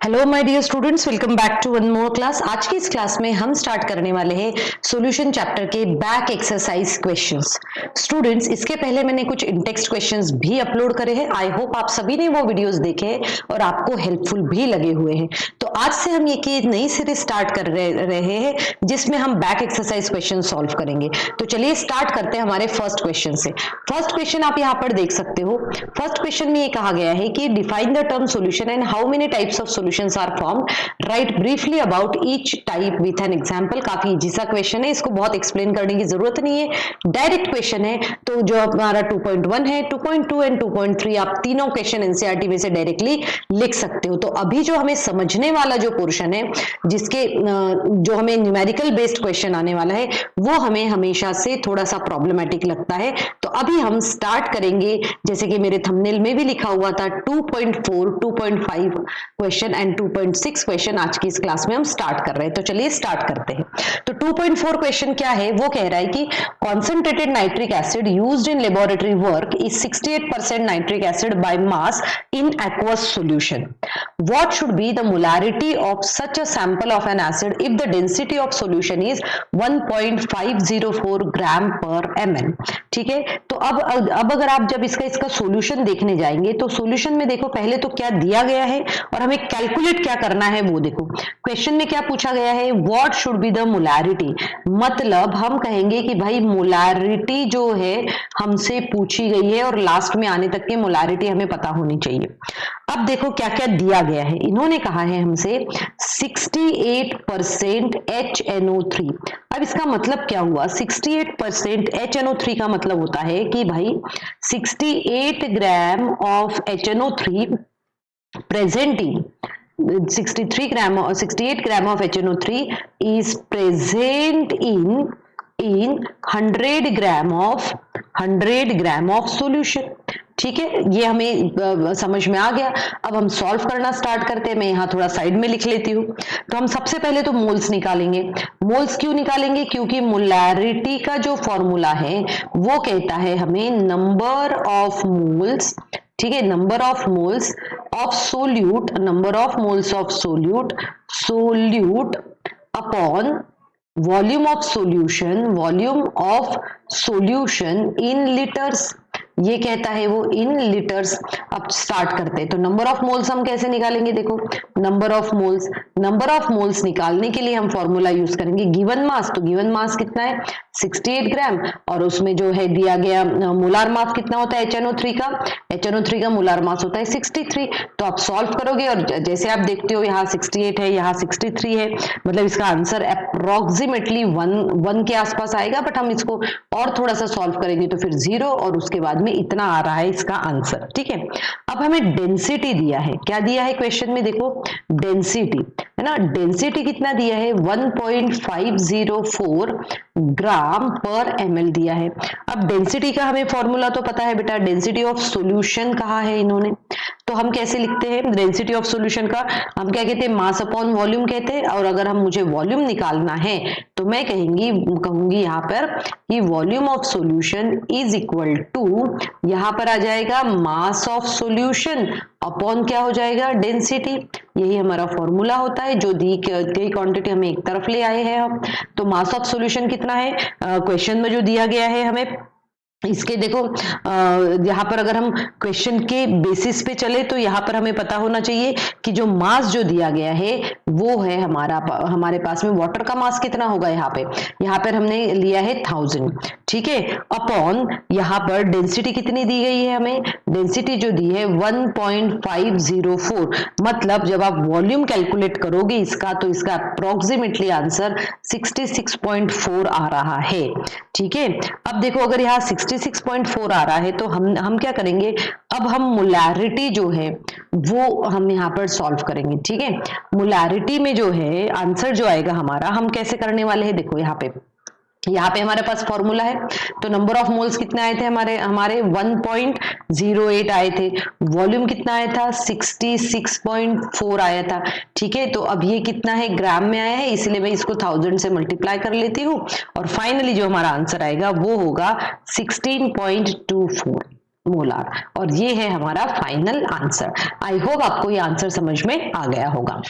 Hello my dear students, welcome back to one more class. आज की इस class में हम स्टार्ट करने वाले हैं सॉल्यूशन चैप्टर के बैक एक्सरसाइज क्वेश्चंस। स्टूडेंट्स, इसके पहले मैंने कुछ इंटेक्स्ट क्वेश्चंस भी अपलोड करे हैं। आई होप आप सभी ने वो वीडियोस देखे हैं और आपको हेल्पफुल भी लगे हुए हैं। तो आज से हम ये नई सीरीज स्टार्ट कर रहे हैं जिसमें हम बैक एक्सरसाइज क्वेश्चन सॉल्व करेंगे। तो चलिए स्टार्ट करते हैं हमारे फर्स्ट क्वेश्चन से। फर्स्ट क्वेश्चन आप यहाँ पर देख सकते हो। फर्स्ट क्वेश्चन में ये कहा गया है कि define the term solution and how many types of solutions are formed. Write briefly about each type with an example. काफी इजी सा क्वेश्चन है, इसको बहुत एक्सप्लेन करने की जरूरत नहीं है, डायरेक्ट क्वेश्चन है। तो जो हमारा 2.1 है, 2.2 एंड 2.3 आप तीनों क्वेश्चन एनसीईआरटी में से डायरेक्टली लिख सकते हो। तो अभी जो हमें समझने वाला जो पोर्शन है, जिसके जो हमें न्यूमेरिकल बेस्ड क्वेश्चन आने वाला है, वो हमें हमेशा से थोड़ा सा प्रॉब्लमेटिक लगता है। तो अभी हम स्टार्ट करेंगे, जैसे कि मेरे थंबनेल में भी लिखा हुआ था, 2.4, 2.5 क्वेश्चन एंड 2.6 क्वेश्चन आज की इस क्लास में हम स्टार्ट कर रहे हैं। तो चलिए स्टार्ट करते हैं। तो 2.4 क्वेश्चन क्या है, वो कह रहा है कि concentrated nitric acid used in laboratory work is 68% nitric acid by mass in aqueous solution. What should be the molarity of such a sample of N acid if the density of solution is 1.504 ग्राम पर ml। ठीक है, तो अब अगर आप जब इसका solution देखने जाएंगे तो सॉल्यूशन में देखो पहले तो क्या दिया गया है और हमें कैलकुलेट क्या करना है वो देखो। क्वेश्चन में क्या पूछा गया है, what should be the molarity. मतलब हम कहेंगे कि भाई मोलारिटी जो है हमसे पूछी गई है और लास्ट में आने तक की मोलारिटी हमें पता होनी चाहिए। अब देखो क्या क्या दिया गया है। इन्होंने कहा है हमसे 68% HNO3। अब इसका मतलब क्या हुआ, 68% HNO3 का मतलब होता है कि भाई 68 gram of HNO3 present in 68 gram of HNO3 is present in 100 gram of solution। ठीक है, ये हमें समझ में आ गया। अब हम सॉल्व करना स्टार्ट करते हैं। मैं यहाँ थोड़ा साइड में लिख लेती हूँ। तो हम सबसे पहले तो मोल्स निकालेंगे। मोल्स क्यों निकालेंगे, क्योंकि मोलैरिटी का जो फॉर्मूला है वो कहता है हमें नंबर ऑफ मोल्स, ठीक है, number of moles of solute, number of moles of solute upon volume of solution in litres. ये कहता है वो इन लीटर्स। अब स्टार्ट करते हैं। तो नंबर ऑफ मोल्स हम कैसे निकालेंगे, देखो नंबर ऑफ मोल्स निकालने के लिए हम फॉर्मूला यूज करेंगे गिवन मास। तो गिवन मास कितना है 68 ग्राम और उसमें जो है दिया गया मोलार मास कितना होता है HNO3 का मोलार मास होता है 63। तो आप सॉल्व करोगे और जैसे आप देखते हो यहाँ 68 है, यहाँ 63 है, मतलब इसका आंसर अप्रोक्सीमेटली 1 के आसपास आएगा। बट हम इसको और थोड़ा सा सॉल्व करेंगे तो फिर 0 और उसके बाद में इतना आ रहा है इसका आंसर। ठीक है, अब हमें डेंसिटी दिया है। क्या दिया है क्वेश्चन में, देखो डेंसिटी है ना। डेंसिटी कितना दिया है 1.504 ग्राम पर ml दिया है। अब डेंसिटी का हमें फॉर्मूला तो पता है बेटा, डेंसिटी ऑफ सॉल्यूशन कहा है इन्होंने। तो हम कैसे लिखते हैं डेंसिटी ऑफ सॉल्यूशन का, हम क्या कहते हैं मास अपॉन वॉल्यूम कहते हैं। और अगर मुझे वॉल्यूम निकालना है तो मैं कहूंगी यहाँ पर कि volume of solution is equal to, यहाँ पर आ जाएगा मास ऑफ सॉल्यूशन अपॉन क्या हो जाएगा डेंसिटी। यही हमारा फॉर्मूला होता है। जो दी गई क्वांटिटी हमें एक तरफ ले आए हैं हम। तो मास ऑफ सॉल्यूशन कितना है क्वेश्चन में जो दिया गया है हमें, इसके देखो यहाँ पर अगर हम क्वेश्चन के बेसिस पे चले तो यहाँ पर हमें पता होना चाहिए कि जो मास जो दिया गया है वो है हमारे पास में वाटर का मास कितना होगा। यहाँ पर हमने लिया है 1000, ठीक है, अपॉन यहाँ पर डेंसिटी कितनी दी गई है हमें, डेंसिटी जो दी है 1.504। मतलब जब आप वॉल्यूम कैलकुलेट करोगे इसका तो इसका अप्रोक्सीमेटली आंसर 66.4 आ रहा है। ठीक है, अब देखो अगर यहाँ 66.4 आ रहा है तो हम क्या करेंगे, अब हम मोलैरिटी जो है वो हम यहाँ पर सॉल्व करेंगे। ठीक है, मोलैरिटी में जो है आंसर जो आएगा हमारा, हम कैसे करने वाले हैं, देखो यहाँ पे हमारे पास फॉर्मूला है। तो नंबर ऑफ मोल्स कितने आए थे हमारे 1.08 आए थे। वॉल्यूम कितना आया था 66.4 आया था। ठीक है, तो अब ये कितना है ग्राम में आया है, इसलिए मैं इसको 1000 से मल्टीप्लाई कर लेती हूँ और फाइनली जो हमारा आंसर आएगा वो होगा 16.24। मोलार। और ये है हमारा फाइनल आंसर। आई होप आपको ये आंसर समझ में आ गया होगा।